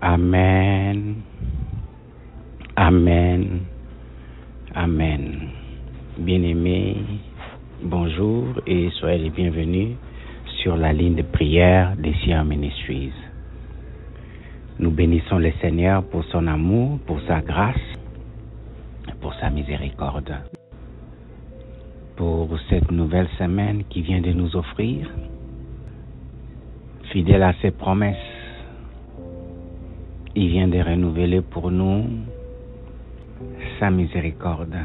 Amen. Amen. Amen. Bien-aimés, bonjour et soyez les bienvenus sur la ligne de prière des Sion Ministries. Nous bénissons le Seigneur pour son amour, pour sa grâce, pour sa miséricorde. Pour cette nouvelle semaine qui vient de nous offrir, fidèle à ses promesses, il vient de renouveler pour nous sa miséricorde.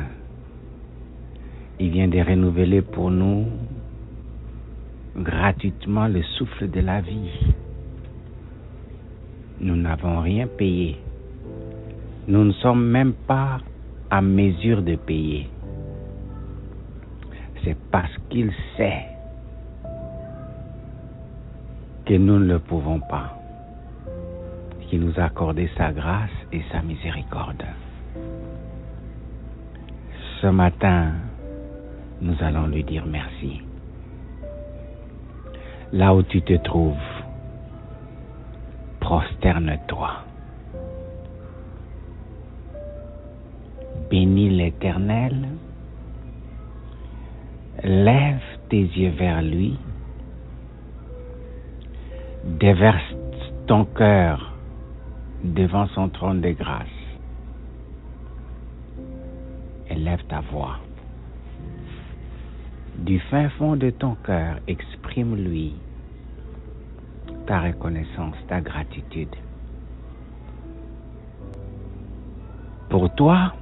Il vient de renouveler pour nous gratuitement le souffle de la vie. Nous n'avons rien payé. Nous ne sommes même pas à mesure de payer. C'est parce qu'il sait que nous ne le pouvons pas qu'il nous a accordé sa grâce et sa miséricorde. Ce matin, nous allons lui dire merci. Là où tu te trouves, prosterne-toi. Bénis l'Éternel. Lève tes yeux vers lui. Déverse ton cœur devant son trône de grâce. Élève ta voix. Du fin fond de ton cœur, exprime-lui ta reconnaissance, ta gratitude. Pour toi,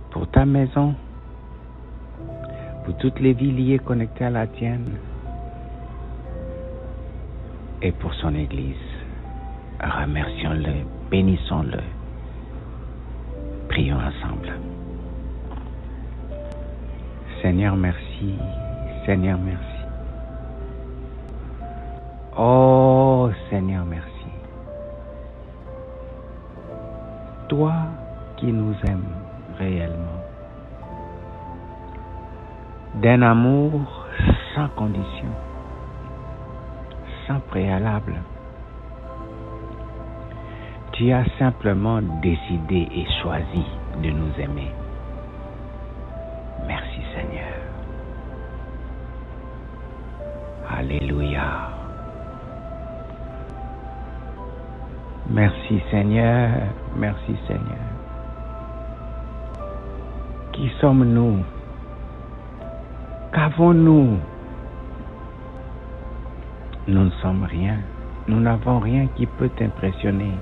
pour ta maison, pour toutes les vies liées connectées à la tienne et pour son Église. Remercions-le, bénissons-le. Prions ensemble. Seigneur, merci. Seigneur, merci. Oh, Seigneur, merci. Toi qui nous aimes réellement, d'un amour sans condition, sans préalable, tu as simplement décidé et choisi de nous aimer. Merci Seigneur. Alléluia. Merci Seigneur. Merci Seigneur. Qui sommes-nous? Qu'avons-nous? Nous ne sommes rien. Nous n'avons rien qui peut t'impressionner.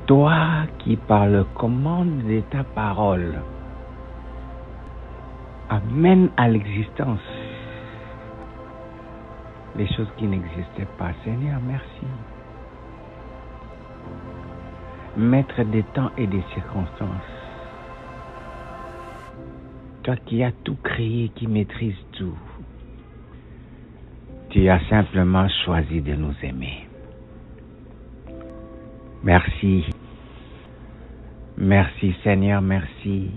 Toi qui par le commande de ta parole amène à l'existence les choses qui n'existaient pas. Seigneur, merci. Maître des temps et des circonstances. Toi qui as tout créé, qui maîtrises tout. Tu as simplement choisi de nous aimer. Merci. Merci Seigneur, merci.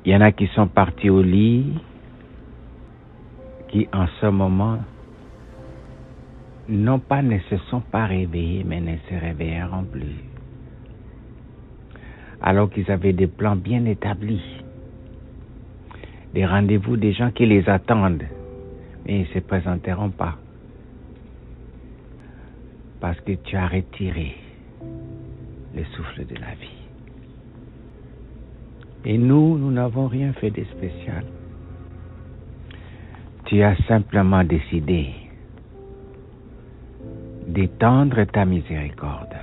Il y en a qui sont partis au lit, qui en ce moment, non pas ne se sont pas réveillés, mais ne se réveilleront plus. Alors qu'ils avaient des plans bien établis, des rendez-vous, des gens qui les attendent, mais ils ne se présenteront pas. Parce que tu as retiré le souffle de la vie. Et nous n'avons rien fait de spécial. Tu as simplement décidé d'étendre ta miséricorde.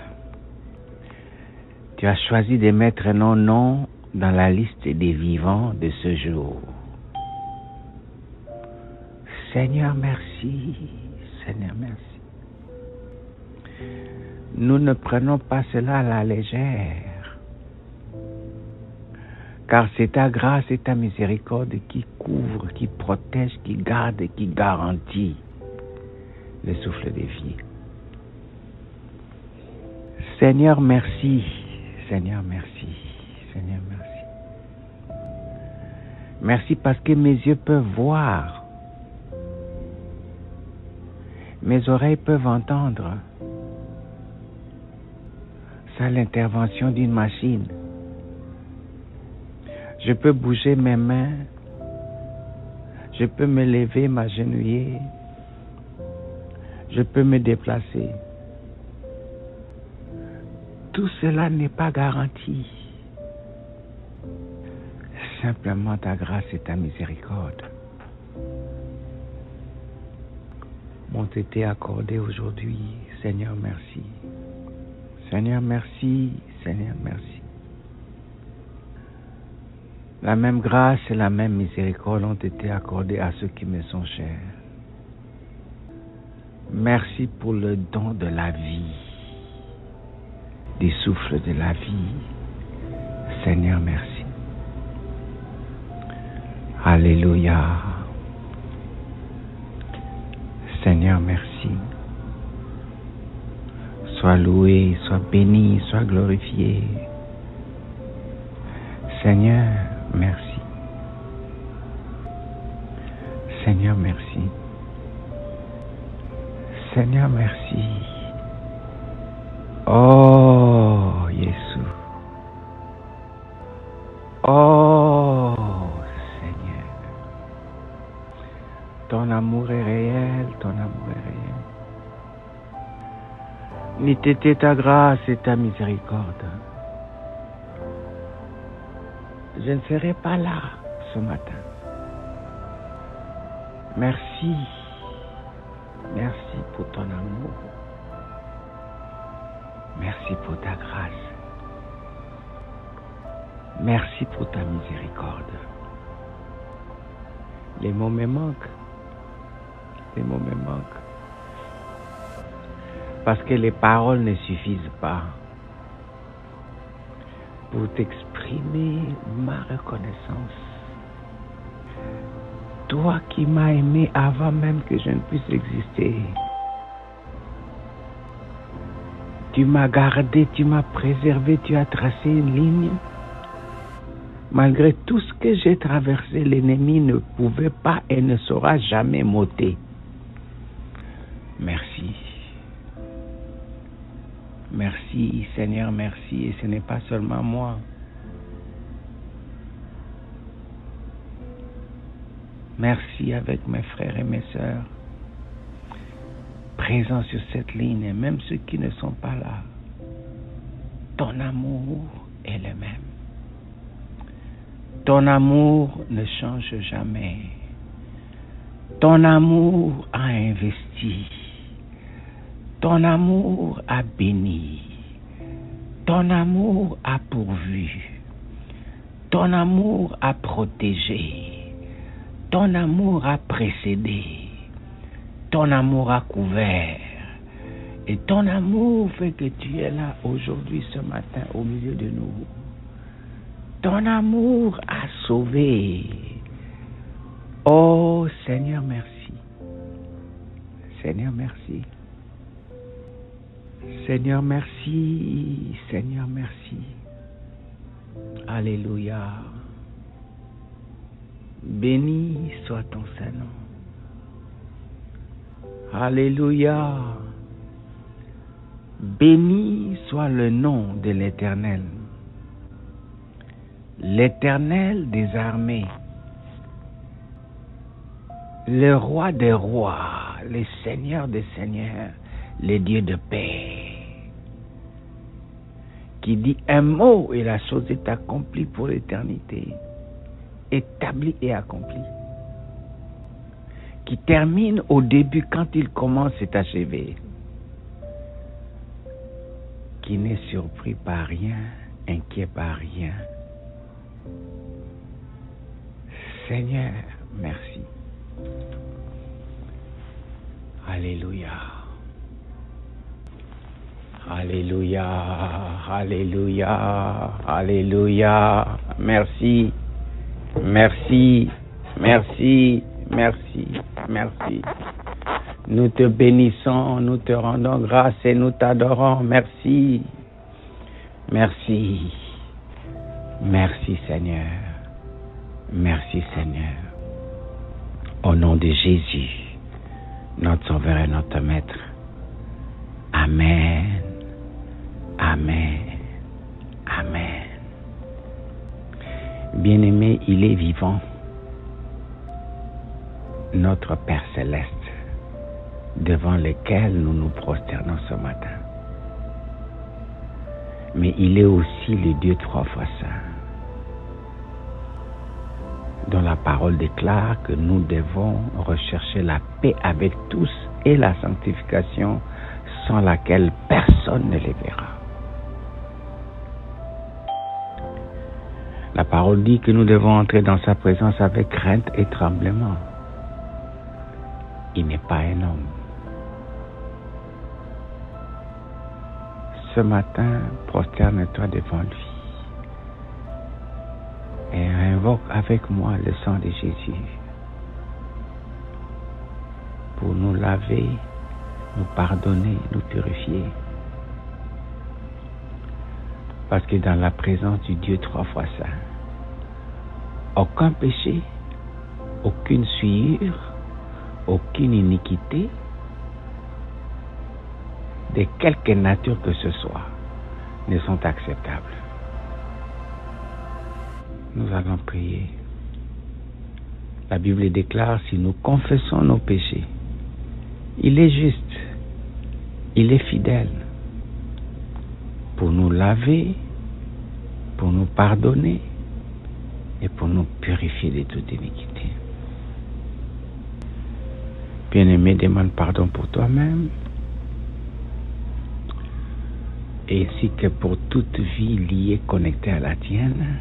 Tu as choisi de mettre nos noms dans la liste des vivants de ce jour. Seigneur, merci. Seigneur, merci. Nous ne prenons pas cela à la légère, car c'est ta grâce et ta miséricorde qui couvre, qui protège, qui garde et qui garantit le souffle des vies. Seigneur, merci. Seigneur, merci. Seigneur, merci. Merci parce que mes yeux peuvent voir Mes oreilles peuvent entendre. C'est l'intervention d'une machine. Je peux bouger mes mains. Je peux me lever, m'agenouiller. Je peux me déplacer. Tout cela n'est pas garanti. Simplement ta grâce et ta miséricorde m'ont été accordées aujourd'hui. Seigneur, merci. Seigneur, merci. Seigneur, merci. La même grâce et la même miséricorde ont été accordées à ceux qui me sont chers. Merci pour le don de la vie, du souffle de la vie. Seigneur, merci. Alléluia. Seigneur, merci. Sois loué, sois béni, sois glorifié. Seigneur, merci. Seigneur, merci. Seigneur, merci. Oh, Jésus. Oh, Seigneur. Ton amour est réel, ton amour est réel. N'ait été ta grâce et ta miséricorde, je ne serai pas là ce matin. Merci. Merci pour ton amour. Merci pour ta grâce. Merci pour ta miséricorde. Les mots me manquent. Les mots me manquent. Parce que les paroles ne suffisent pas pour t'exprimer ma reconnaissance. Toi qui m'as aimé avant même que je ne puisse exister. Tu m'as gardé, tu m'as préservé, tu as tracé une ligne. Malgré tout ce que j'ai traversé, l'ennemi ne pouvait pas et ne saura jamais m'ôter. Merci. Merci, Seigneur, merci. Et ce n'est pas seulement moi. Merci avec mes frères et mes sœurs, présents sur cette ligne, et même ceux qui ne sont pas là. Ton amour est le même. Ton amour ne change jamais. Ton amour a investi. Ton amour a béni. Ton amour a pourvu. Ton amour a protégé. Ton amour a précédé. Ton amour a couvert. Et ton amour fait que tu es là aujourd'hui, ce matin, au milieu de nous. Ton amour a sauvé. Oh Seigneur, merci. Seigneur, merci. Seigneur, merci. Seigneur, merci. Alléluia. Béni soit ton Saint-Nom. Alléluia. Béni soit le nom de l'Éternel. L'Éternel des armées. Le roi des rois, le Seigneur des seigneurs, le Dieu de paix. Qui dit un mot et la chose est accomplie pour l'éternité. Établi et accompli. Qui termine au début quand il commence c'est achevé. Qui n'est surpris par rien, inquiet par rien. Seigneur, merci. Alléluia. Alléluia. Alléluia. Alléluia. Merci. Merci. Merci. Merci. Merci. Nous te bénissons, nous te rendons grâce et nous t'adorons. Merci. Merci. Merci Seigneur. Merci Seigneur. Au nom de Jésus, notre Sauveur et notre Maître. Amen. Amen. Amen. Bien-aimé, il est vivant, notre Père céleste, devant lequel nous nous prosternons ce matin. Mais il est aussi le Dieu trois fois saint, dont la parole déclare que nous devons rechercher la paix avec tous et la sanctification sans laquelle personne ne les verra. La parole dit que nous devons entrer dans sa présence avec crainte et tremblement. Il n'est pas un homme. Ce matin, prosterne-toi devant lui et invoque avec moi le sang de Jésus pour nous laver, nous pardonner, nous purifier. Parce que dans la présence du Dieu trois fois saint, aucun péché, aucune souillure, aucune iniquité, de quelque nature que ce soit, ne sont acceptables. Nous allons prier. La Bible déclare, si nous confessons nos péchés, il est juste, il est fidèle pour nous laver, pour nous pardonner et pour nous purifier de toute iniquité. Bien-aimé, demande pardon pour toi-même, ainsi que pour toute vie liée, connectée à la tienne.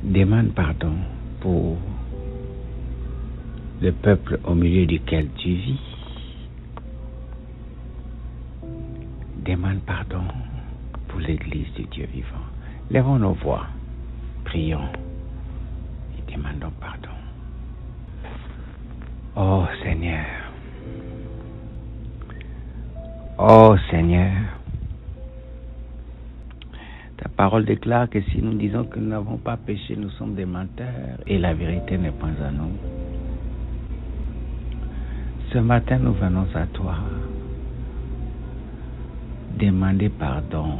Demande pardon pour le peuple au milieu duquel tu vis. Demande pardon pour l'Église du Dieu vivant. Lèvons nos voix, prions et demandons pardon. Oh Seigneur, oh Seigneur, ta parole déclare que si nous disons que nous n'avons pas péché, nous sommes des menteurs et la vérité n'est pas en nous. Ce matin, nous venons à toi demander pardon,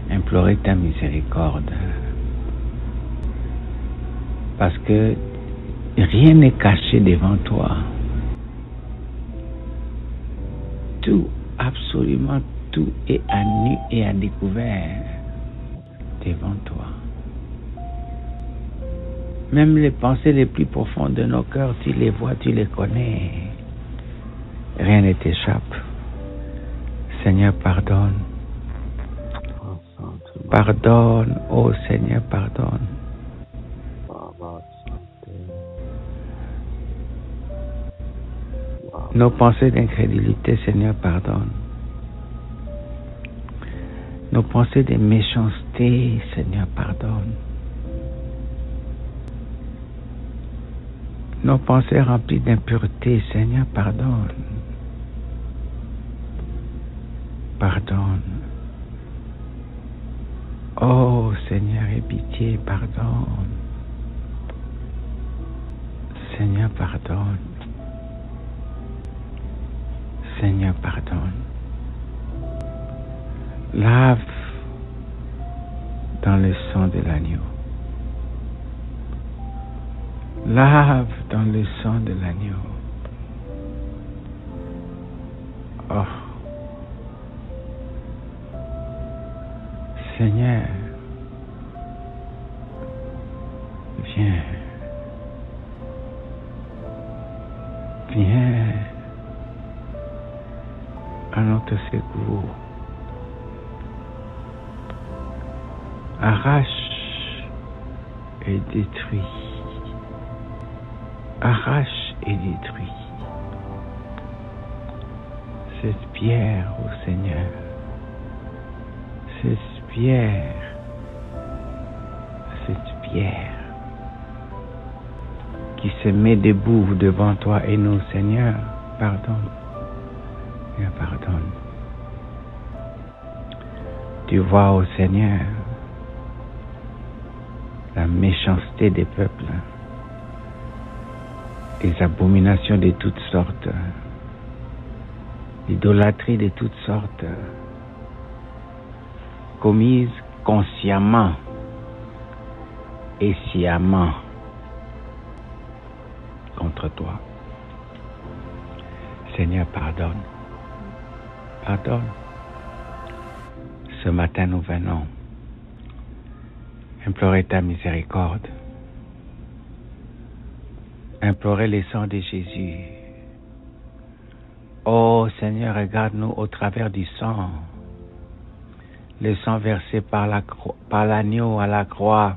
implorer ta miséricorde, parce que rien n'est caché devant toi. Tout, absolument tout est à nu et à découvert devant toi. Même les pensées les plus profondes de nos cœurs, tu les vois, tu les connais. Rien ne t'échappe. Seigneur, pardonne. Pardonne, oh Seigneur, pardonne. Nos pensées d'incrédulité, Seigneur, pardonne. Nos pensées de méchanceté, Seigneur, pardonne. Nos pensées remplies d'impureté, Seigneur, pardonne. Pardonne. Oh Seigneur, aie pitié, pardonne. Seigneur, pardonne. Seigneur, pardonne. Lave dans le sang de l'agneau. Lave dans le sang de l'agneau. Oh. Seigneur, viens. Viens à notre secours. Arrache et détruis. Arrache et détruis cette pierre, ô Seigneur. Cette pierre qui se met debout devant toi et nous, Seigneur, pardonne. Seigneur, pardonne. Tu vois, ô Seigneur, la méchanceté des peuples, les abominations de toutes sortes, l'idolâtrie de toutes sortes, commises consciemment et sciemment contre toi. Seigneur, pardonne. Pardonne. Ce matin, nous venons implorer ta miséricorde, implorer le sang de Jésus. Oh Seigneur, regarde-nous au travers du sang, le sang versé par l'agneau à la croix.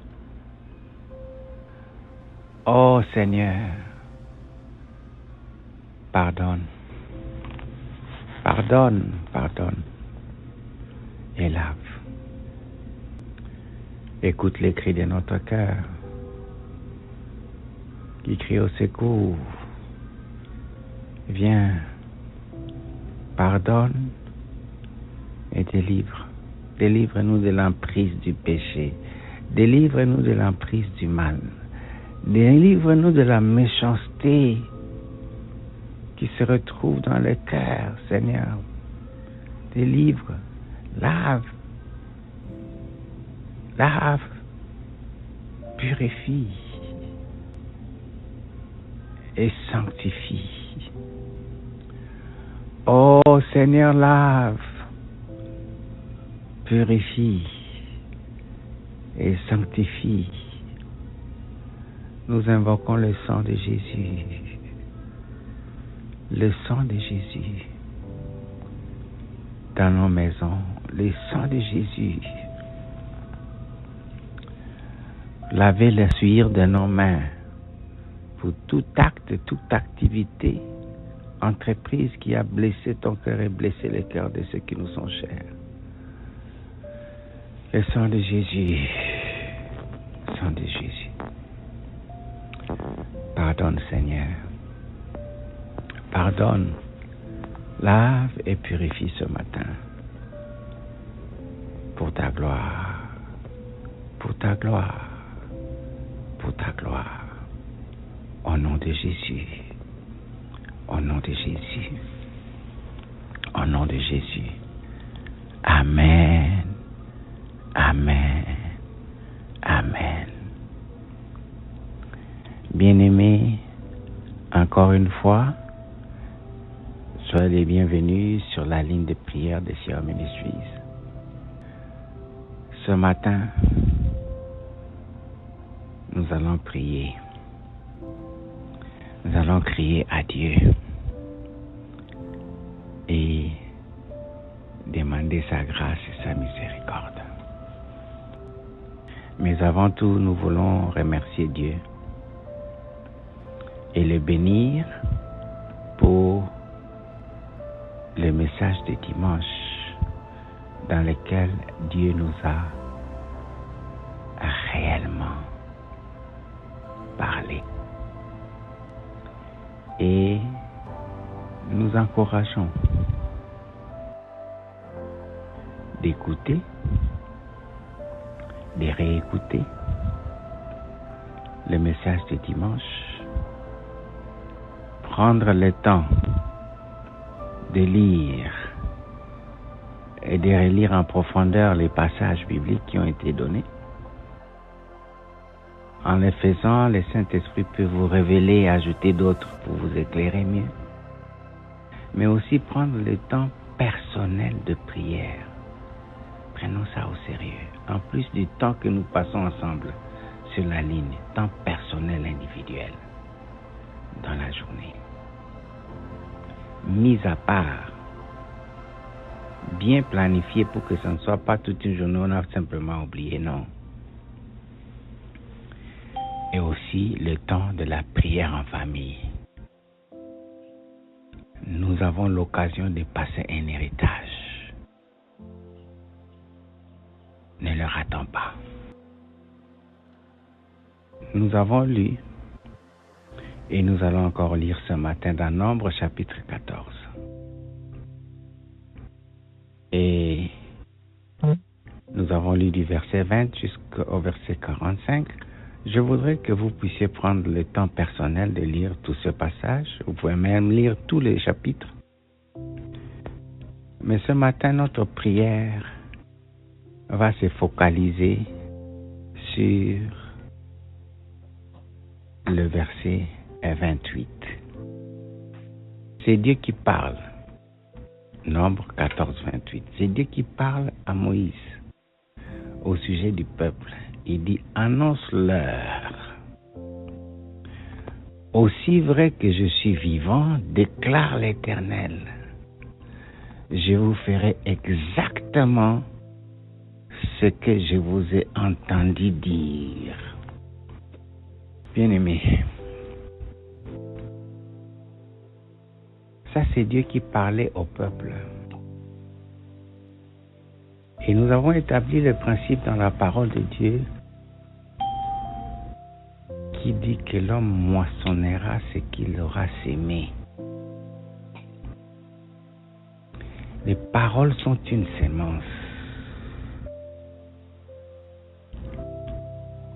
Oh Seigneur, pardonne, pardonne, pardonne et lave. Écoute les cris de notre cœur qui crie au secours. Viens, pardonne et délivre. Délivre-nous de l'emprise du péché. Délivre-nous de l'emprise du mal. Délivre-nous de la méchanceté qui se retrouve dans le cœur, Seigneur. Délivre, lave, lave, purifie et sanctifie. Oh Seigneur, lave, purifie et sanctifie. Nous invoquons le sang de Jésus. Le sang de Jésus dans nos maisons. Le sang de Jésus. Laver le sueur de nos mains pour tout acte, toute activité, entreprise qui a blessé ton cœur et blessé le cœur de ceux qui nous sont chers. Le sang de Jésus. Le sang de Jésus. Pardonne, Seigneur. Pardonne. Lave et purifie ce matin. Pour ta gloire. Pour ta gloire. Pour ta gloire. Au nom de Jésus. Au nom de Jésus. Au nom de Jésus. Amen. Amen. Amen. Bien-aimés, encore une fois, soyez les bienvenus sur la ligne de prière de Sion Ministries. Ce matin, nous allons prier. Nous allons crier à Dieu et demander sa grâce et sa miséricorde. Mais avant tout, nous voulons remercier Dieu et le bénir pour le message de dimanche dans lequel Dieu nous a réellement parlé. Et nous encourageons d'écouter, de réécouter le message de dimanche, prendre le temps de lire et de relire en profondeur les passages bibliques qui ont été donnés. En le faisant, le Saint-Esprit peut vous révéler et ajouter d'autres pour vous éclairer mieux. Mais aussi prendre le temps personnel de prière. Prenons ça au sérieux. En plus du temps que nous passons ensemble sur la ligne, temps personnel individuel dans la journée. Mis à part, bien planifié pour que ce ne soit pas toute une journée, on a simplement oublié, non. Et aussi le temps de la prière en famille. Nous avons l'occasion de passer un héritage. Ne le ratons pas. Nous avons lu et nous allons encore lire ce matin dans Nombre chapitre 14. Et nous avons lu du verset 20 jusqu'au verset 45 Je voudrais que vous puissiez prendre le temps personnel de lire tout ce passage. Vous pouvez même lire tous les chapitres. Mais ce matin, notre prière va se focaliser sur le verset 28. C'est Dieu qui parle. Nombre 14, 28. C'est Dieu qui parle à Moïse au sujet du peuple. Il dit, annonce-leur. Aussi vrai que je suis vivant, déclare l'Éternel, je vous ferai exactement ce que je vous ai entendu dire. Bien-aimés, ça c'est Dieu qui parlait au peuple. Et nous avons établi le principe dans la parole de Dieu qui dit que l'homme moissonnera ce qu'il aura sémé. Les paroles sont une sémence.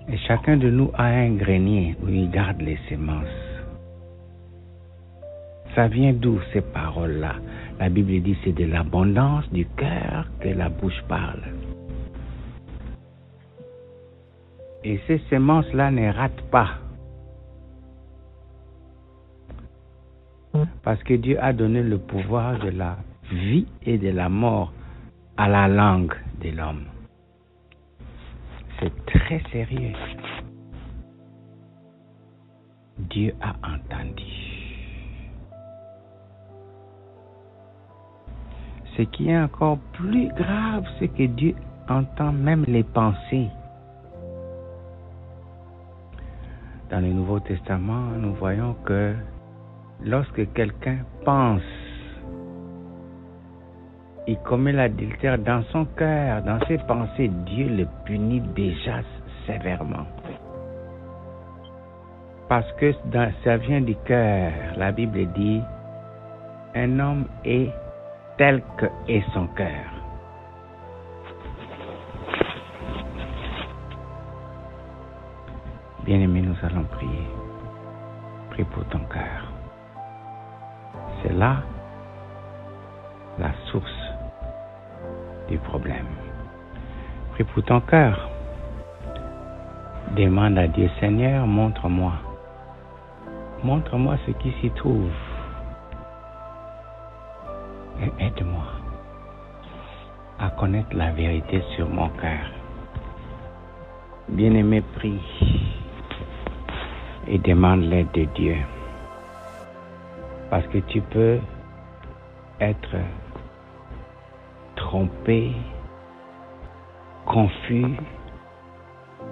Et chacun de nous a un grenier où il garde les semences. Ça vient d'où ces paroles-là? La Bible dit c'est de l'abondance du cœur que la bouche parle. Et ces semences-là ne ratent pas. Parce que Dieu a donné le pouvoir de la vie et de la mort à la langue de l'homme. C'est très sérieux. Dieu a entendu. Ce qui est encore plus grave, c'est que Dieu entend même les pensées. Dans le Nouveau Testament, nous voyons que lorsque quelqu'un pense, il commet l'adultère dans son cœur, dans ses pensées, Dieu le punit déjà sévèrement. Parce que ça vient du cœur. La Bible dit, un homme est tel que est son cœur. Bien-aimé, nous allons prier. Prie pour ton cœur. C'est là la source du problème. Prie pour ton cœur. Demande à Dieu, Seigneur, montre-moi. Montre-moi ce qui s'y trouve. Et aide-moi à connaître la vérité sur mon cœur. Bien-aimé, prie et demande l'aide de Dieu. Parce que tu peux être trompé, confus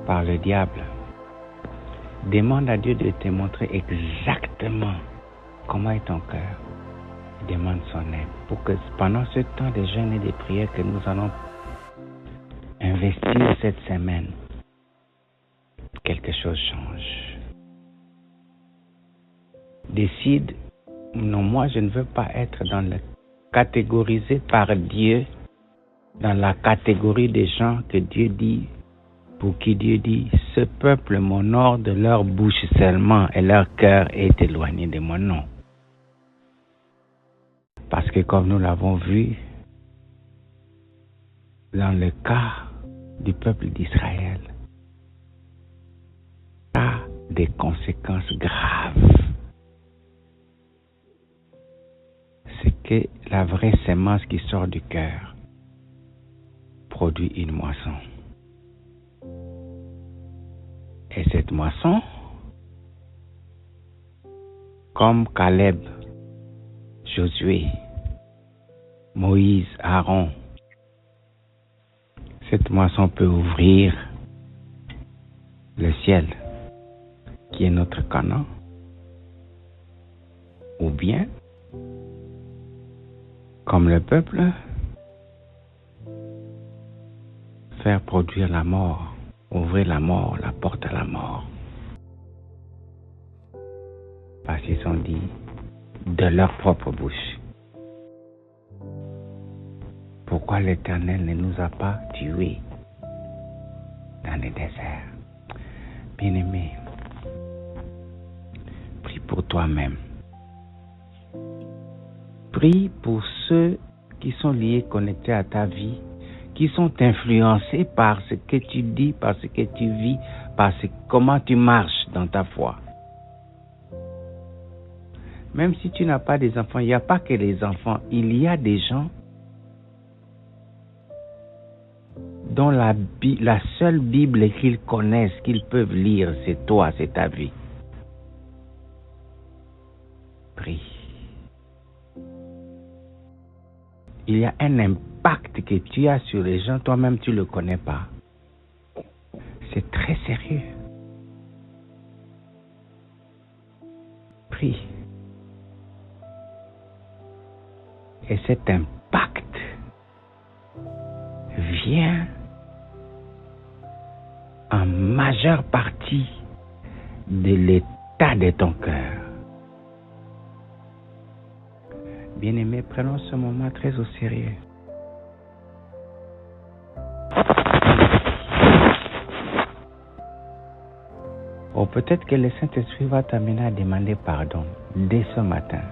par le diable. Demande à Dieu de te montrer exactement comment est ton cœur. Demande son aide pour que pendant ce temps de jeûne et de prière que nous allons investir cette semaine, quelque chose change. Décide, non, moi je ne veux pas être catégorisé par Dieu dans la catégorie des gens que Dieu dit, pour qui Dieu dit, ce peuple m'honore de leur bouche seulement et leur cœur est éloigné de mon nom. Parce que comme nous l'avons vu dans le cas du peuple d'Israël, ça a des conséquences graves. C'est que la vraie sémence qui sort du cœur produit une moisson. Et cette moisson, comme Caleb, Josué, Moïse, Aaron, cette moisson peut ouvrir le ciel, qui est notre Canaan, ou bien, comme le peuple, faire produire la mort, ouvrir la mort, la porte à la mort. Parce qu'ils sont dit de leur propre bouche. Pourquoi l'Éternel ne nous a pas tués dans le désert? Bien-aimé, prie pour toi-même. Prie pour ceux qui sont liés, connectés à ta vie, qui sont influencés par ce que tu dis, par ce que tu vis, par comment tu marches dans ta foi. Même si tu n'as pas des enfants, il n'y a pas que les enfants, il y a des gens dont la seule Bible qu'ils connaissent, qu'ils peuvent lire, c'est toi, c'est ta vie. Prie. Il y a un impact que tu as sur les gens, toi-même tu ne le connais pas. C'est très sérieux. Prie. Et cet impact vient en majeure partie de l'état de ton cœur. Bien-aimés, prenons ce moment très au sérieux. Ou peut-être que le Saint-Esprit va t'amener à demander pardon dès ce matin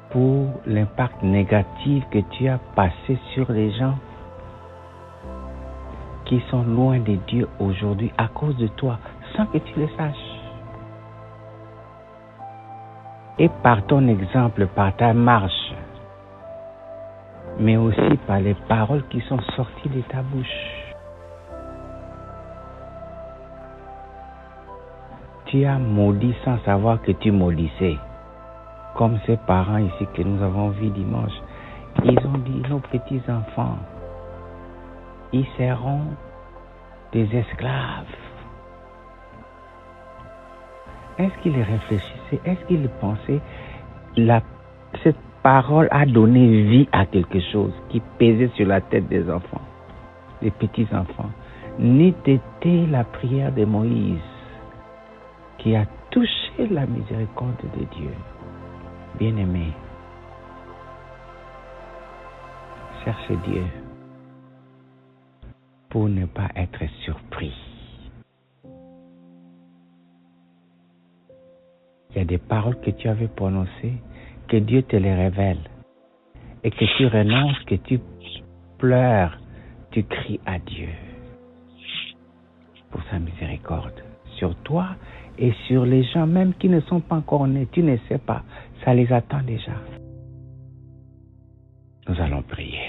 pour l'impact négatif que tu as passé sur les gens qui sont loin de Dieu aujourd'hui à cause de toi, sans que tu le saches. Et par ton exemple, par ta marche, mais aussi par les paroles qui sont sorties de ta bouche. Tu as maudit sans savoir que tu maudissais. Comme ces parents ici que nous avons vus dimanche. Ils ont dit, nos petits-enfants, ils seront des esclaves. Est-ce qu'ils réfléchissaient? Est-ce qu'ils pensaient? Cette parole a donné vie à quelque chose qui pesait sur la tête des enfants, des petits-enfants. N'eût été la prière de Moïse qui a touché la miséricorde de Dieu. Bien-aimé, cherche Dieu pour ne pas être surpris. Il y a des paroles que tu avais prononcées, que Dieu te les révèle, et que tu renonces, que tu pleures, tu cries à Dieu pour sa miséricorde sur toi et sur les gens même qui ne sont pas encore nés. Tu ne sais pas, ça les attend déjà. Nous allons prier.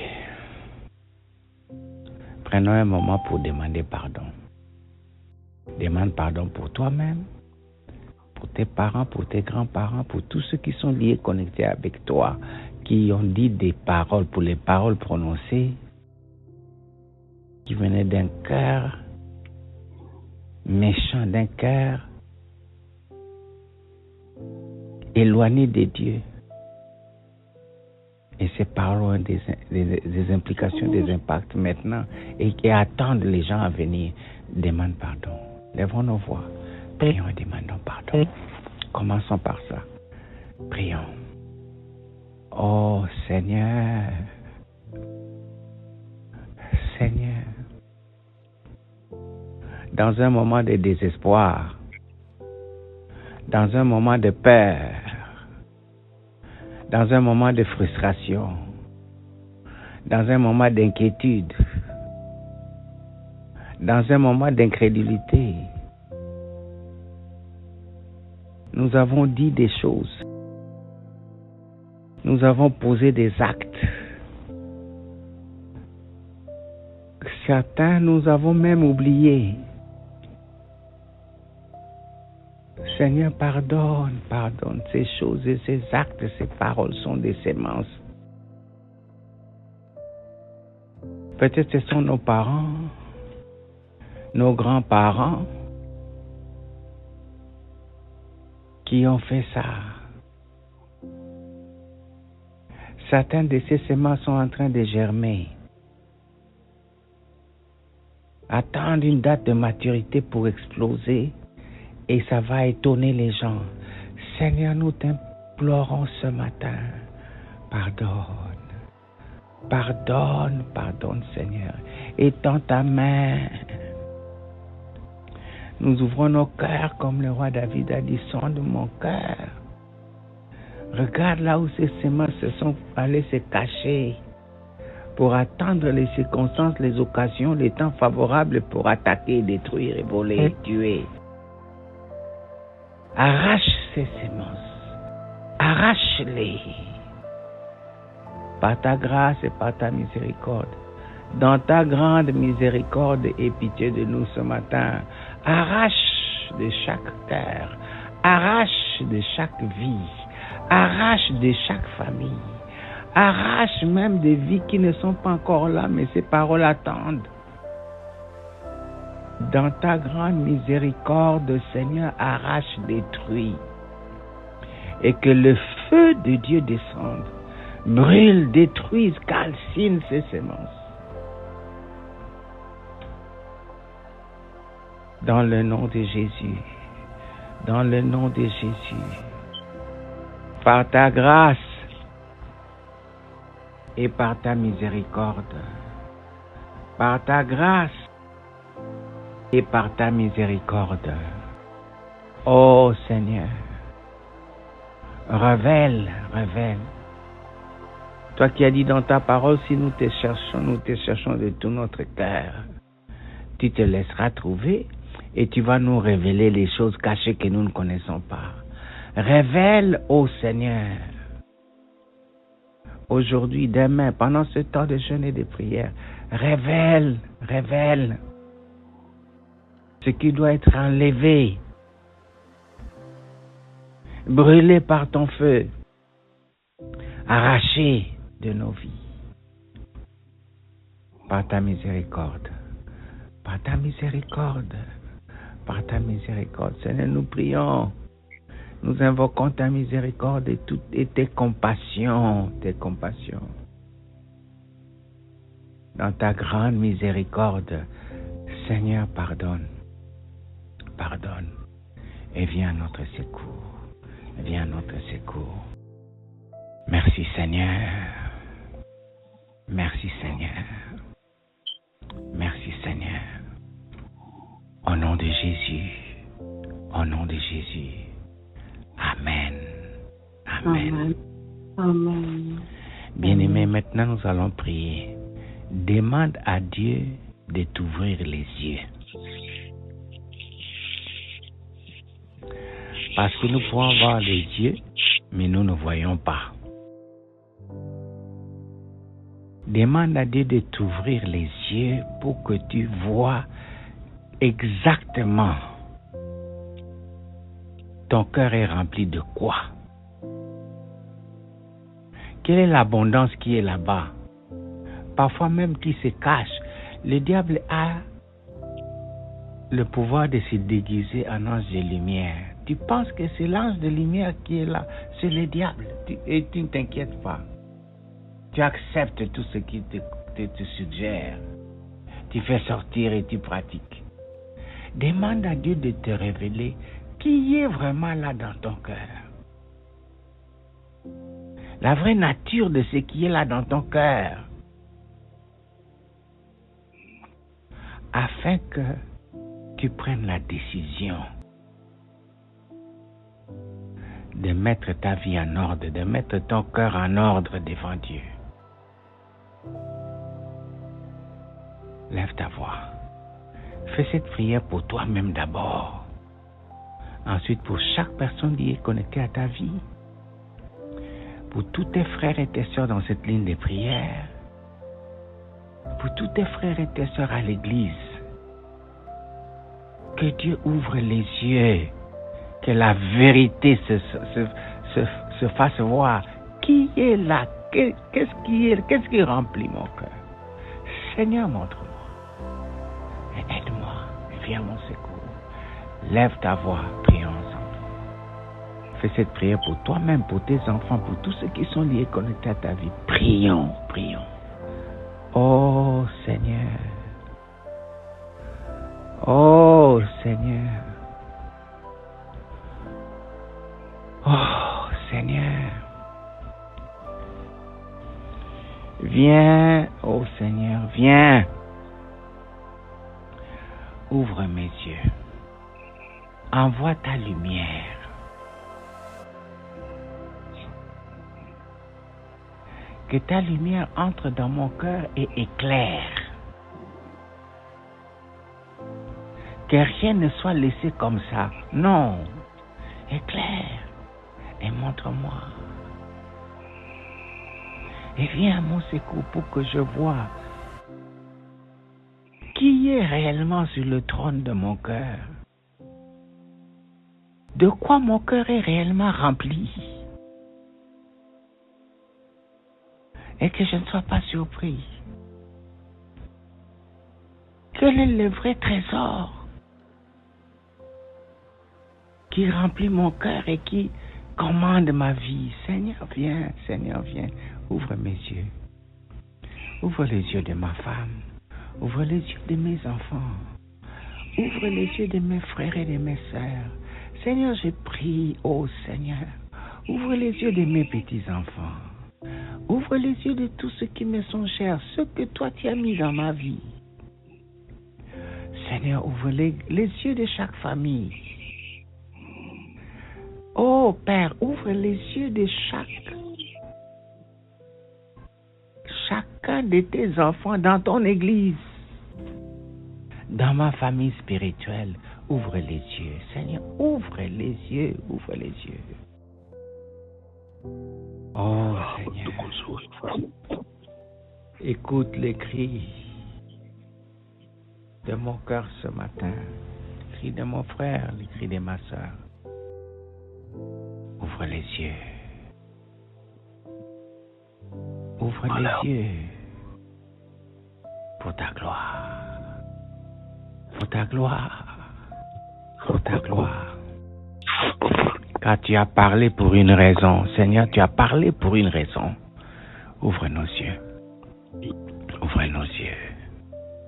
Prenons un moment pour demander pardon. Demande pardon pour toi-même, pour tes parents, pour tes grands-parents, pour tous ceux qui sont liés, connectés avec toi, qui ont dit des paroles, pour les paroles prononcées, qui venaient d'un cœur méchant, d'un cœur éloigné de Dieu. Et ces paroles ont des implications, des impacts maintenant, et qui attendent les gens à venir. Demande pardon. Lèvons nos voix. Prions et demandons pardon. Commençons par ça. Prions. Oh Seigneur, Seigneur, dans un moment de désespoir, dans un moment de peur, dans un moment de frustration, dans un moment d'inquiétude, dans un moment d'incrédulité, nous avons dit des choses, nous avons posé des actes. Certains, nous avons même oublié. Seigneur, pardonne ces choses et ces actes, ces paroles sont des semences. Peut-être ce sont nos parents, nos grands-parents qui ont fait ça. Certaines de ces semences sont en train de germer. Attendre une date de maturité pour exploser et ça va étonner les gens. Seigneur, nous t'implorons ce matin. Pardonne, Seigneur. Étends ta main Nous ouvrons nos cœurs comme le roi David a dit, sonde mon cœur. Regarde là où ces semences se sont allées se cacher pour attendre les circonstances, les occasions, les temps favorables pour attaquer, détruire, et voler, et tuer. Arrache ces semences. Arrache-les. Par ta grâce et par ta miséricorde. Dans ta grande miséricorde et pitié de nous ce matin, arrache de chaque cœur, arrache de chaque vie, arrache de chaque famille, arrache même des vies qui ne sont pas encore là, mais ces paroles attendent. Dans ta grande miséricorde, Seigneur, arrache, détruis, et que le feu de Dieu descende, brûle, détruise, calcine ces semences. Dans le nom de Jésus, dans le nom de Jésus, par ta grâce et par ta miséricorde, par ta grâce et par ta miséricorde, ô Seigneur, révèle. Toi qui as dit dans ta parole, si nous te cherchons de tout notre cœur, tu te laisseras trouver et tu vas nous révéler les choses cachées que nous ne connaissons pas. Révèle, ô Seigneur, aujourd'hui, demain, pendant ce temps de jeûne et de prière, révèle ce qui doit être enlevé, brûlé par ton feu, arraché de nos vies, par ta miséricorde, par ta miséricorde, par ta miséricorde. Seigneur, nous prions, nous invoquons ta miséricorde et tes compassions, Dans ta grande miséricorde, Seigneur, pardonne, et viens à notre secours. Merci Seigneur. Au nom de Jésus. Amen. Bien-aimés, maintenant nous allons prier. Demande à Dieu de t'ouvrir les yeux. Parce que nous pouvons voir les yeux, mais nous ne voyons pas. Demande à Dieu de t'ouvrir les yeux pour que tu vois exactement ton cœur est rempli de quoi. Quelle est l'abondance qui est là-bas? Parfois même qui se cache. Le diable a le pouvoir de se déguiser en ange de lumière. Tu penses que c'est l'ange de lumière qui est là, c'est le diable. Et tu ne t'inquiètes pas. Tu acceptes tout ce qui te suggère. Tu fais sortir et tu pratiques. Demande à Dieu de te révéler qui est vraiment là dans ton cœur. La vraie nature de ce qui est là dans ton cœur. Afin que tu prennes la décision de mettre ta vie en ordre, de mettre ton cœur en ordre devant Dieu. Lève ta voix. Fais cette prière pour toi-même d'abord. Ensuite, pour chaque personne qui est connectée à ta vie. Pour tous tes frères et tes sœurs dans cette ligne de prière. Pour tous tes frères et tes sœurs à l'église. Que Dieu ouvre les yeux. Que la vérité se fasse voir. Qui est là? Qu'est-ce qui remplit mon cœur? Seigneur, montre-moi. Et aide-moi. Viens à mon secours. Lève ta voix. Prions ensemble. Fais cette prière pour toi-même, pour tes enfants, pour tous ceux qui sont liés, connectés à ta vie. Prions. Oh Seigneur. Oh Seigneur. Oh Seigneur. Viens, oh Seigneur, viens. Ouvre mes yeux. envoie ta lumière. Que ta lumière entre dans mon cœur et éclaire. Que rien ne soit laissé comme ça. Non. Éclaire et montre-moi. Et viens à mon secours pour que je voie qui est réellement sur le trône de mon cœur. De quoi mon cœur est réellement rempli. Et que je ne sois pas surpris. Quel est le vrai trésor qui remplit mon cœur et qui commande ma vie? Seigneur, viens, ouvre mes yeux. Ouvre les yeux de ma femme. Ouvre les yeux de mes enfants. Ouvre les yeux de mes frères et de mes sœurs. Seigneur, je prie, ô Seigneur, ouvre les yeux de mes petits-enfants. Ouvre les yeux de tous ceux qui me sont chers, ceux que toi tu as mis dans ma vie. Seigneur, ouvre les yeux de chaque famille. Oh Père, ouvre les yeux de chacun de tes enfants dans ton église. Dans ma famille spirituelle, ouvre les yeux. Seigneur, ouvre les yeux. Oh Seigneur, écoute les cris de mon cœur ce matin, les cris de mon frère, les cris de ma soeur. Ouvre les yeux. Ouvre les yeux pour ta gloire. Pour ta gloire. Pour ta gloire. Car tu as parlé pour une raison. Seigneur, tu as parlé pour une raison. Ouvre nos yeux. Ouvre nos yeux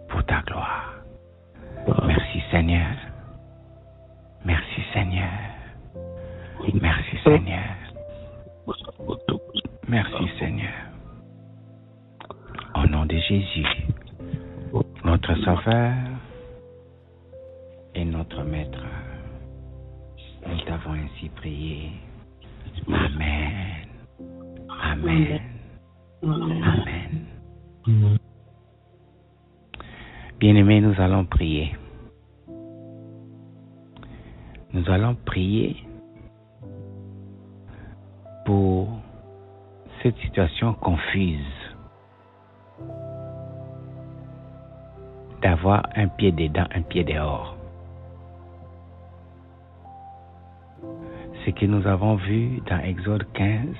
pour ta gloire. Merci Seigneur. Merci Seigneur. Merci Seigneur. Merci Seigneur. Au nom de Jésus, notre Sauveur et notre Maître, nous t'avons ainsi prié. Amen. Amen. Amen. Bien-aimés, nous allons prier. Nous allons prier pour cette situation confuse d'avoir un pied dedans, un pied dehors. Ce que nous avons vu dans Exode 15,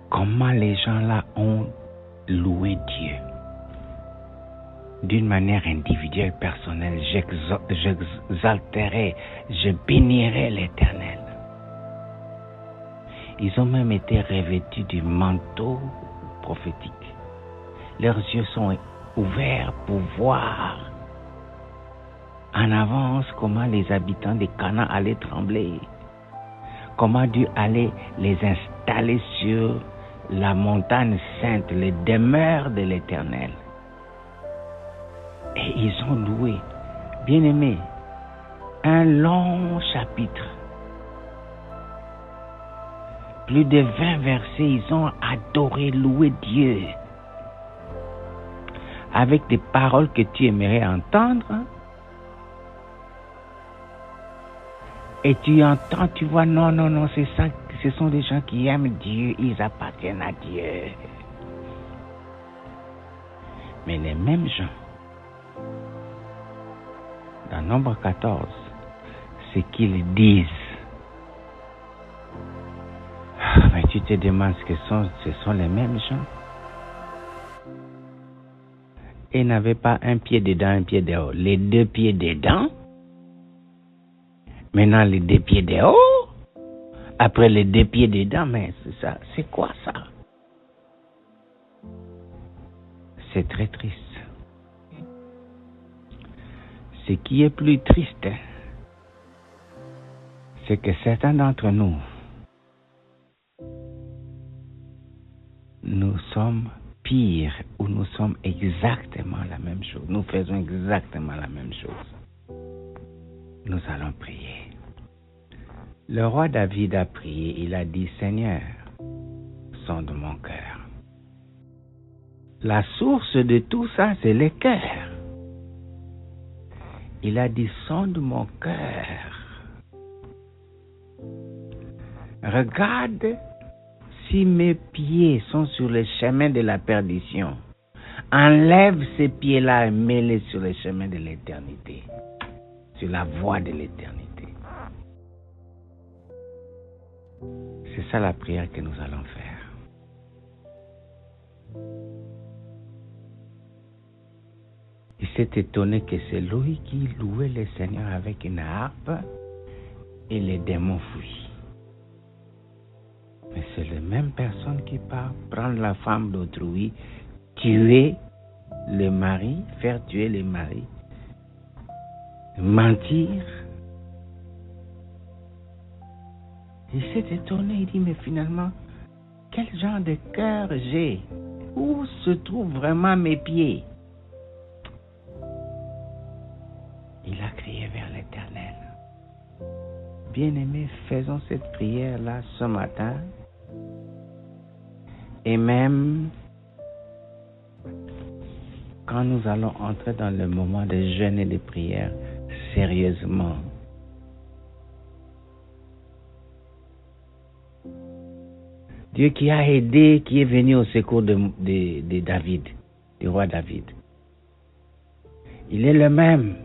comment les gens là ont loué Dieu. D'une manière individuelle, personnelle, j'exalterai, je bénirai l'Éternel. Ils ont même été revêtus du manteau prophétique. Leurs yeux sont ouverts pour voir en avance comment les habitants de Canaan allaient trembler, comment Dieu allait les installer sur la montagne sainte, les demeures de l'Éternel. Et ils ont loué. Bien-aimés, un long chapitre, plus de 20 versets, ils ont adoré, loué Dieu avec des paroles que tu aimerais entendre. Et tu entends, tu vois, non, c'est ça, ce sont des gens qui aiment Dieu, ils appartiennent à Dieu. Mais les mêmes gens, dans Nombre 14, ce qu'ils disent, mais tu te demandes ce sont les mêmes gens. Ils n'avaient pas un pied dedans, un pied dehors. Les deux pieds dedans. Maintenant, les deux pieds dehors. Après les deux pieds dedans, mais c'est ça. C'est quoi ça? C'est très triste. Ce qui est plus triste, c'est que certains d'entre nous, nous sommes pires ou nous sommes exactement la même chose. Nous faisons exactement la même chose. nous allons prier. Le roi David a prié, il a dit, Seigneur, sonde mon cœur. La source de tout ça, c'est le cœur. Il a dit, sonde mon cœur. Regarde si mes pieds sont sur le chemin de la perdition. Enlève ces pieds-là et mets-les sur le chemin de l'éternité, sur la voie de l'éternité. C'est ça la prière que nous allons faire. Il s'est étonné que c'est lui qui louait le Seigneur avec une harpe et les démons fuient. Mais c'est la même personne qui part prendre la femme d'autrui, tuer le mari, faire tuer le mari, mentir. Il s'est étonné, il dit, mais finalement, quel genre de cœur j'ai? Où se trouvent vraiment mes pieds? Il a crié vers l'Éternel. Bien-aimés, faisons cette prière-là ce matin. Et même quand nous allons entrer dans le moment de jeûne et de prière, sérieusement. Dieu qui a aidé, qui est venu au secours de David, du roi David. Il est le même.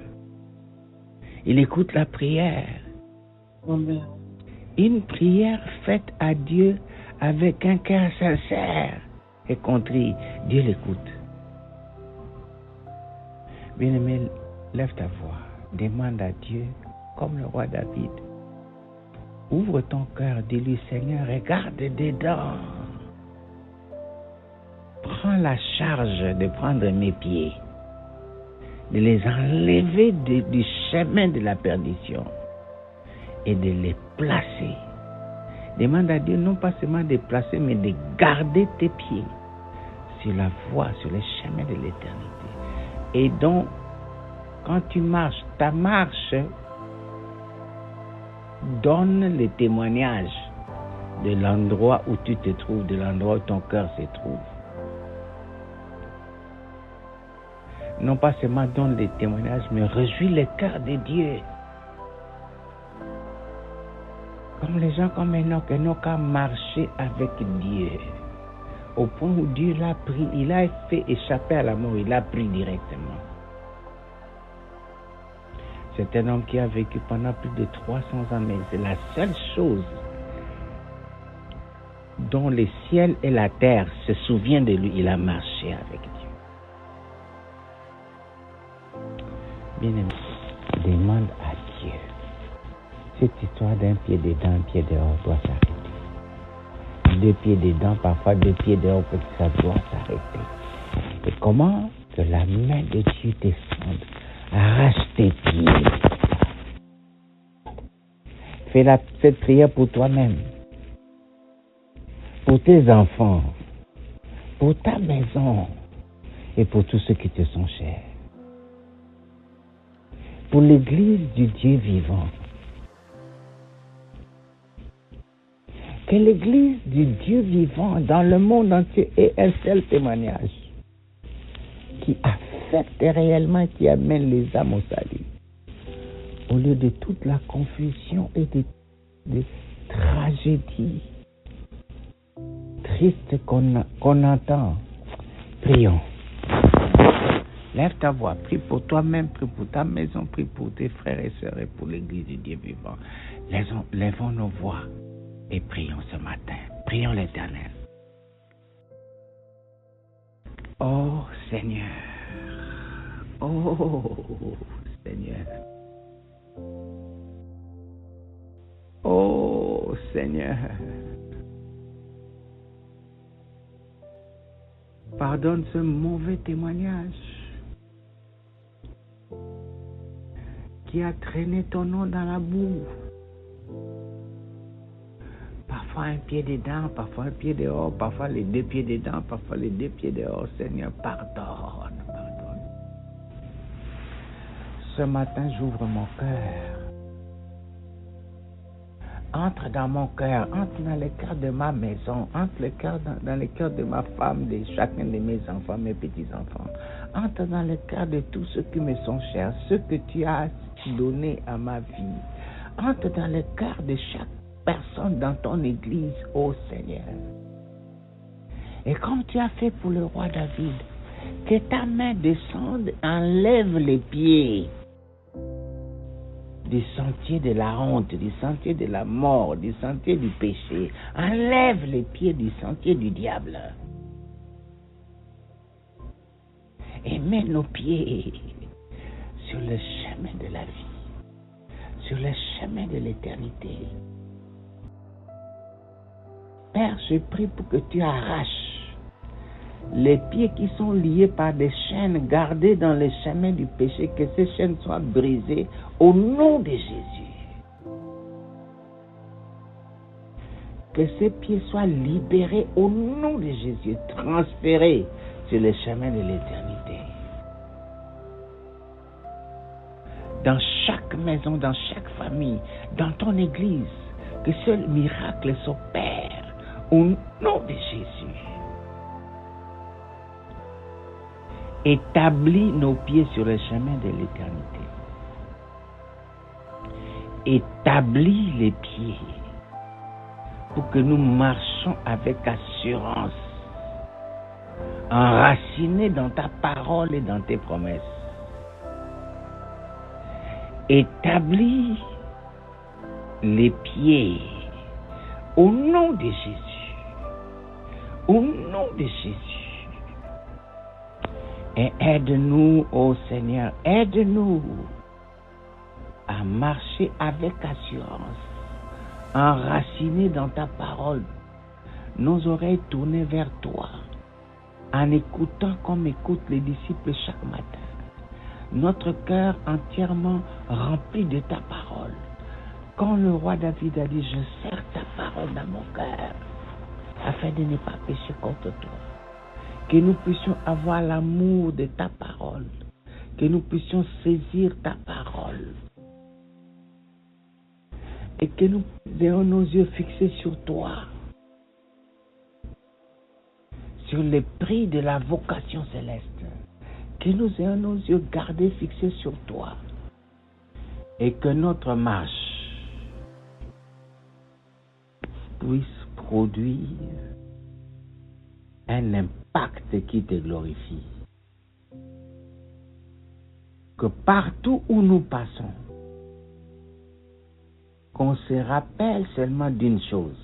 Il écoute la prière. Amen. Une prière faite à Dieu avec un cœur sincère et contrit. Dieu l'écoute. Bien-aimé, lève ta voix. Demande à Dieu, comme le roi David. Ouvre ton cœur, dis-lui, Seigneur, regarde dedans. Prends la charge de prendre mes pieds, de les enlever du chemin de la perdition et de les placer. Demande à Dieu non pas seulement de placer, mais de garder tes pieds sur la voie, sur le chemin de l'éternité. Et donc, quand tu marches, ta marche donne le témoignage de l'endroit où tu te trouves, de l'endroit où ton cœur se trouve. Non pas seulement donne le témoignage, mais réjouis le cœur de Dieu. Comme les gens comme Enoch a marché avec Dieu. Au point où Dieu l'a pris, il a fait échapper à la mort, il l'a pris directement. C'est un homme qui a vécu pendant plus de 300 ans, mais c'est la seule chose dont le ciel et la terre se souviennent de lui. Il a marché avec Dieu. Bien-aimé, demande à Dieu. Cette histoire d'un pied dedans, un pied dehors doit s'arrêter. 2 pieds dedans, parfois 2 pieds dehors, ça doit s'arrêter. Et comment que la main de Dieu descende, arrache tes pieds. Fais cette prière pour toi-même, pour tes enfants, pour ta maison et pour tous ceux qui te sont chers. Pour l'église du Dieu vivant. Que l'église du Dieu vivant dans le monde entier ait un seul témoignage qui affecte réellement, qui amène les âmes au salut. Au lieu de toute la confusion et des tragédies tristes qu'on entend. Prions. Lève ta voix, prie pour toi-même, prie pour ta maison, prie pour tes frères et sœurs et pour l'église du Dieu vivant. Lèvons nos voix et prions ce matin. Prions l'Éternel. Oh Seigneur, oh Seigneur, oh Seigneur, pardonne ce mauvais témoignage qui a traîné ton nom dans la boue. Parfois un pied dedans, parfois un pied dehors, parfois les 2 pieds dedans, parfois les 2 pieds dehors. Seigneur, pardonne. Ce matin, j'ouvre mon cœur Entre dans mon cœur, entre dans le cœur de ma maison, entre dans le cœur de ma femme, de chacun de mes enfants, mes petits-enfants. Entre dans le cœur de tous ceux qui me sont chers, ceux que tu as donnés à ma vie. Entre dans le cœur de chaque personne dans ton église, ô Seigneur. Et comme tu as fait pour le roi David, que ta main descende, enlève les pieds du sentier de la honte, du sentier de la mort, du sentier du péché. Enlève les pieds du sentier du diable. Et mets nos pieds sur le chemin de la vie, sur le chemin de l'éternité. Père, je prie pour que tu arraches les pieds qui sont liés par des chaînes gardées dans le chemin du péché, que ces chaînes soient brisées au nom de Jésus. Que ces pieds soient libérés au nom de Jésus, transférés sur le chemin de l'éternité. Dans chaque maison, dans chaque famille, dans ton église, que ce miracle s'opère au nom de Jésus. Établis nos pieds sur le chemin de l'éternité. Établis les pieds pour que nous marchions avec assurance, enracinés dans ta parole et dans tes promesses. Établis les pieds au nom de Jésus. Au nom de Jésus. Et aide-nous, ô Seigneur, aide-nous à marcher avec assurance, enracinés dans ta parole, nos oreilles tournées vers toi, en écoutant comme écoutent les disciples chaque matin, notre cœur entièrement rempli de ta parole. Quand le roi David a dit, je serre ta parole dans mon cœur, afin de ne pas pécher contre toi. Que nous puissions avoir l'amour de ta parole, que nous puissions saisir ta parole, et que nous ayons nos yeux fixés sur toi, sur les prix de la vocation céleste, que nous ayons nos yeux gardés fixés sur toi, et que notre marche puisse produire un impact qui te glorifie. Que partout où nous passons, qu'on se rappelle seulement d'une chose: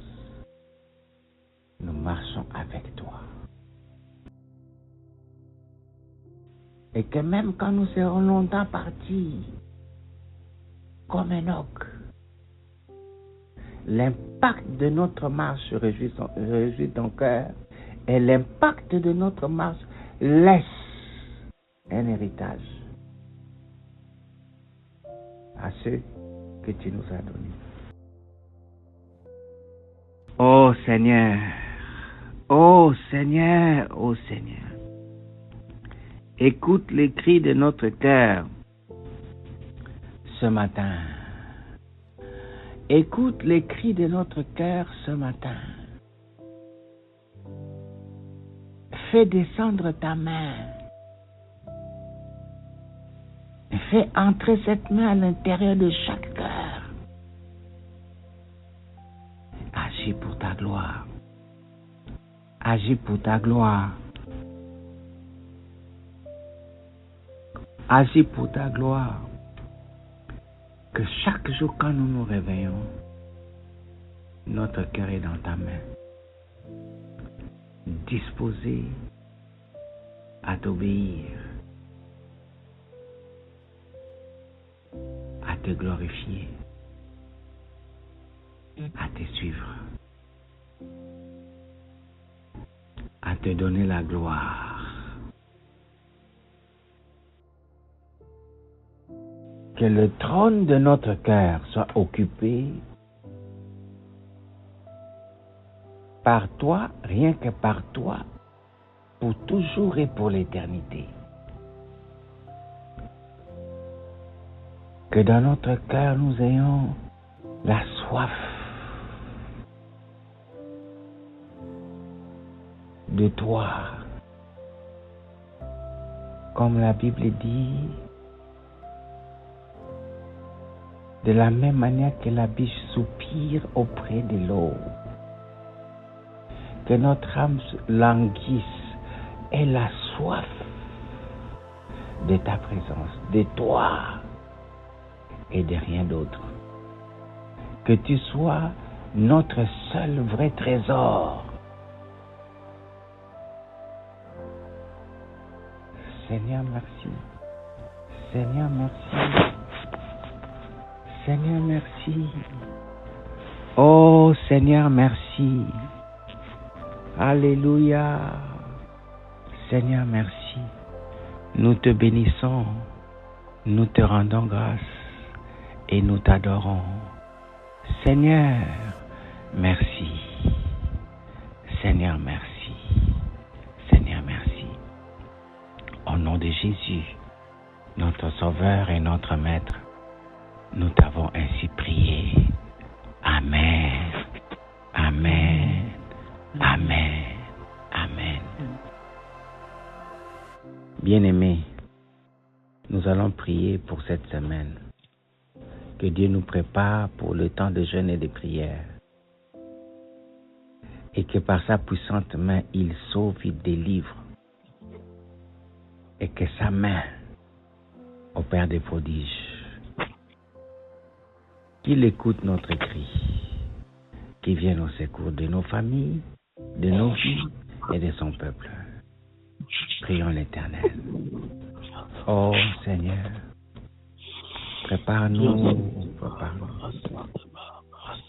nous marchons avec toi. Et que même quand nous serons longtemps partis, comme Enoch, l'impact de notre marche réjouit ton cœur, et l'impact de notre marche laisse un héritage à ceux que tu nous as donnés. Ô Seigneur, ô Seigneur, ô Seigneur, écoute les cris de notre cœur ce matin. Écoute les cris de notre cœur ce matin. Fais descendre ta main. Fais entrer cette main à l'intérieur de chaque cœur. Agis pour ta gloire. Agis pour ta gloire. Agis pour ta gloire. Que chaque jour quand nous nous réveillons, notre cœur est dans ta main, disposé à t'obéir, à te glorifier, à te suivre, à te donner la gloire. Que le trône de notre cœur soit occupé par toi, rien que par toi, pour toujours et pour l'éternité. Que dans notre cœur nous ayons la soif de toi. Comme la Bible dit, de la même manière que la biche soupire auprès de l'eau, que notre âme languisse et la soif de ta présence, de toi et de rien d'autre. Que tu sois notre seul vrai trésor. Seigneur, merci. Seigneur, merci. Seigneur, merci. Oh Seigneur, merci. Alléluia. Seigneur, merci. Nous te bénissons, nous te rendons grâce et nous t'adorons. Seigneur, merci. Seigneur, merci. Seigneur, merci. Au nom de Jésus, notre Sauveur et notre Maître, nous t'avons ainsi prié. Amen. Amen. Amen. Amen. Bien-aimés, nous allons prier pour cette semaine. Que Dieu nous prépare pour le temps de jeûne et de prière. Et que par sa puissante main, il sauve, il délivre. Et que sa main opère des prodiges. Qu'il écoute notre cri. Qu'il vienne au secours de nos familles, de nos vies et de son peuple. Prions l'Éternel. Oh Seigneur, prépare-nous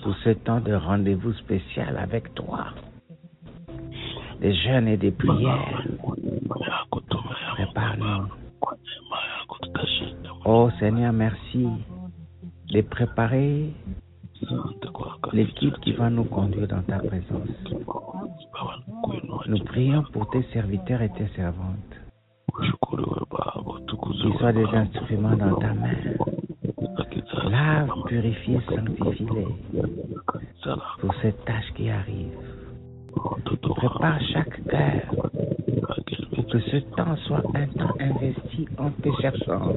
pour ce temps de rendez-vous spécial avec toi, des jeûnes et des prières. Prépare-nous. Oh Seigneur, merci de préparer l'équipe qui va nous conduire dans ta présence. Nous prions pour tes serviteurs et tes servantes. Qu'ils soient des instruments dans ta main. Lave, purifie, sanctifie-les pour cette tâche qui arrive. Prépare chaque cœur pour que ce temps soit un temps investi en te cherchant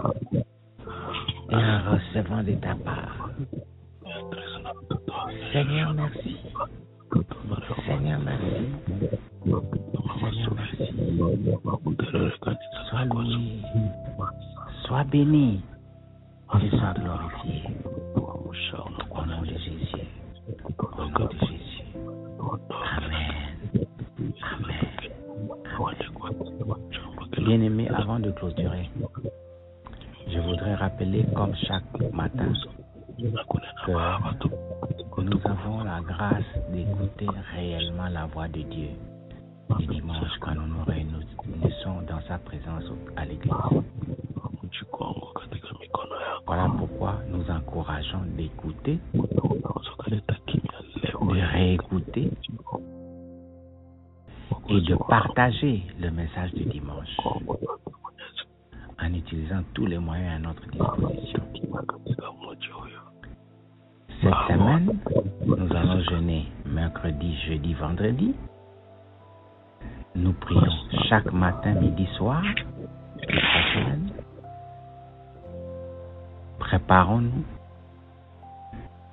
et en recevant de ta part. Seigneur, merci. Seigneur, merci. Seigneur, merci. Sois loué, sois béni et sois glorifié. Au nom de Jésus. Au nom de Jésus. Amen. Amen. Bien-aimés, avant de clôturer, je voudrais rappeler, comme chaque matin, que nous avons la grâce d'écouter réellement la voix de Dieu le dimanche quand nous nous réunissons dans sa présence à l'église. Voilà pourquoi nous encourageons d'écouter, de réécouter et de partager le message du dimanche en utilisant tous les moyens à notre disposition. Cette semaine, nous allons jeûner mercredi, jeudi, vendredi. Nous prions chaque matin, midi, soir. Cette semaine. Préparons-nous.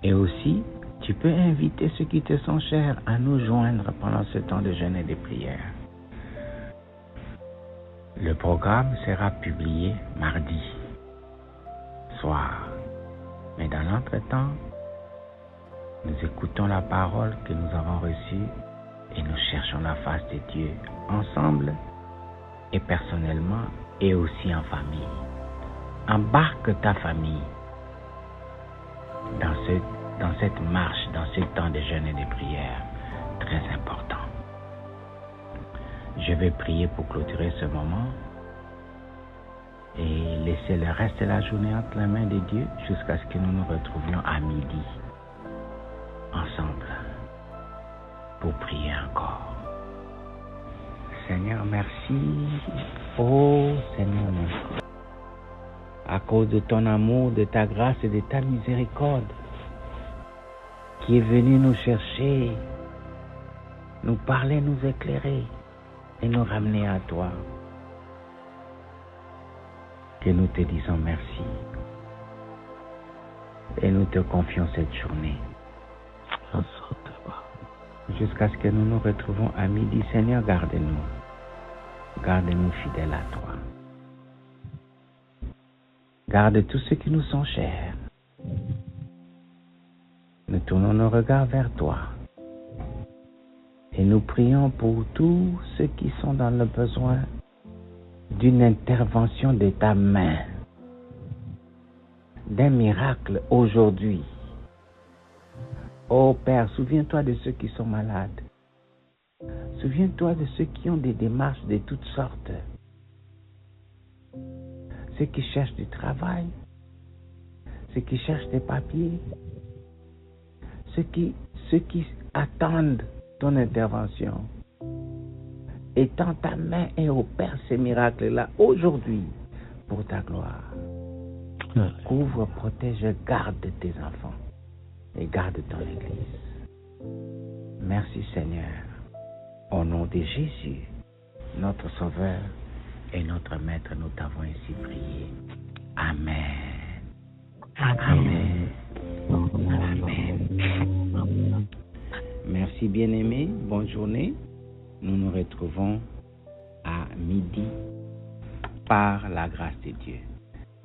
Et aussi, tu peux inviter ceux qui te sont chers à nous joindre pendant ce temps de jeûne et de prière. Le programme sera publié mardi soir. Mais dans l'entretemps, nous écoutons la parole que nous avons reçue et nous cherchons la face de Dieu ensemble et personnellement et aussi en famille. Embarque ta famille dans cette marche, dans ce temps de jeûne et de prière très important. Je vais prier pour clôturer ce moment et laisser le reste de la journée entre les mains de Dieu jusqu'à ce que nous nous retrouvions à midi ensemble pour prier encore. Seigneur, merci. Oh Seigneur, merci. À cause de ton amour, de ta grâce et de ta miséricorde qui est venu nous chercher, nous parler, nous éclairer. et nous ramener à toi. Que nous te disons merci. Et nous te confions cette journée. Jusqu'à ce que nous nous retrouvons à midi, Seigneur, garde-nous. Garde-nous fidèles à toi. Garde tous ceux qui nous sont chers. Nous tournons nos regards vers toi. Et nous prions pour tous ceux qui sont dans le besoin d'une intervention de ta main, d'un miracle aujourd'hui. Oh Père, souviens-toi de ceux qui sont malades. Souviens-toi de ceux qui ont des démarches de toutes sortes. Ceux qui cherchent du travail, ceux qui cherchent des papiers, ceux qui attendent ton intervention. Étends ta main et opère ces miracles-là aujourd'hui pour ta gloire. Couvre, protège, garde tes enfants et garde ton Église. Merci Seigneur. Au nom de Jésus, notre Sauveur et notre Maître, nous t'avons ainsi prié. Amen. Amen. Amen. Merci bien-aimés. Bonne journée. Nous nous retrouvons à midi par la grâce de Dieu.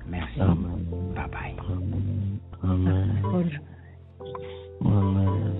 Merci. Amen. Bye bye. Amen. Amen. Amen.